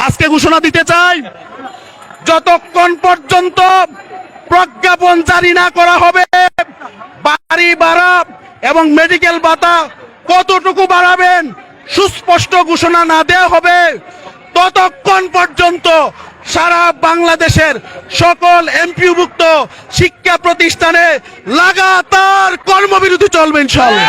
আজকে ঘোষণা দিতে চাই, যতক্ষণ পর্যন্ত প্রজ্ঞাপন জারি না করা হবে বাড়ি ভাড়া এবং মেডিকেল ভাতা কতটুকু বাড়াবেন সুস্পষ্ট ঘোষণা না দেওয়া হবে, ততক্ষণ পর্যন্ত সারা বাংলাদেশের সকল এমপিওভুক্ত শিক্ষা প্রতিষ্ঠানে লাগাতার কর্মবিরতি চলবে ইনশাআল্লাহ।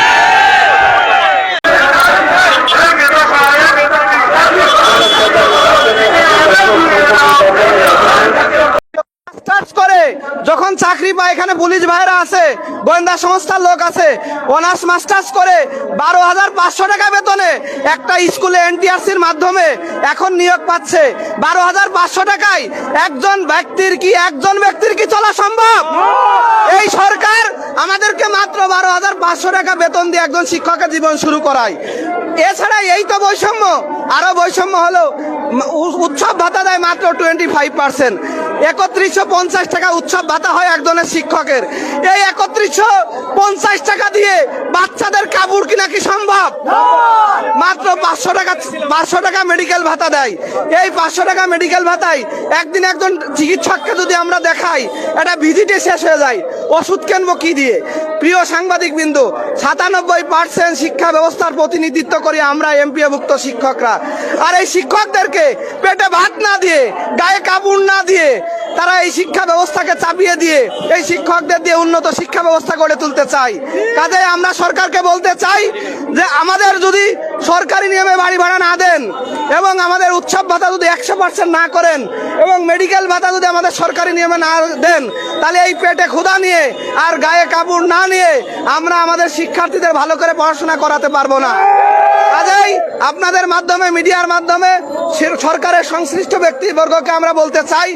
করে যখন চাকরি পায়, এখানে পুলিশ ভাইরা আছে, গোয়েন্দা সংস্থার লোক আছে, অনার্স মাস্টার্স করে 12,500 টাকা বেতনে একটা স্কুলে এনটিআরসির মাধ্যমে এখন নিয়োগ পাচ্ছে। 12,500 টাকায় একজন ব্যক্তির কি চলা সম্ভব? এই সরকার আমাদেরকে মাত্র 12,500 টাকা বেতন দিয়ে একজন শিক্ষকের জীবন শুরু করায়। এছাড়া এই তো বৈষম্য, আরো বৈষম্য হলো উৎসব ভাতা দেয় মাত্র 25%। ৩১50 টাকা উৎসব ভাতা হয় একজনের শিক্ষকের। এই ৩১50 টাকা দিয়ে বাচ্চাদের কাপড় কিনা কি সম্ভব? মাত্র 500 টাকা মেডিকেল ভাতা দেয়। এই 500 টাকা মেডিকেল ভাতায় একদিন একজন চিকিৎসককে যদি আমরা দেখাই, এটা ভিজিটে শেষ হয়ে যায়। ওষুধ কিনবো কি দিয়ে? প্রিয় সাংবাদিক বিন্দু, 97% শিক্ষা ব্যবস্থার প্রতিনিধিত্ব করি আমরা এমপিওভুক্ত শিক্ষকরা। আর এই শিক্ষকদেরকে পেটে ভাত না দিয়ে, গায়ে কাপড় না দিয়ে, তারা এই শিক্ষা ব্যবস্থাকে চাপিয়ে দিয়ে এই শিক্ষকদের দিয়ে উন্নত শিক্ষা ব্যবস্থা গড়ে তুলতে চাই। কাজেই আমরা সরকারকে বলতে চাই যে আমাদের যদি সরকারি নিয়মে বাড়ি ভাড়া না দেন এবং আমাদের উৎসব ভাতা যদি 100% না করেন এবং মেডিকেল ভাতা যদি আমাদের সরকারি নিয়মে না দেন, তাহলে এই পেটে ক্ষুধা নিয়ে আর গায়ে কাপড় না নিয়ে আমরা আমাদের শিক্ষার্থীদের ভালো করে পড়াশোনা করাতে পারবো না। কাজেই আপনাদের মাধ্যমে, মিডিয়ার মাধ্যমে সরকারের সংশ্লিষ্ট ব্যক্তিবর্গকে আমরা বলতে চাই,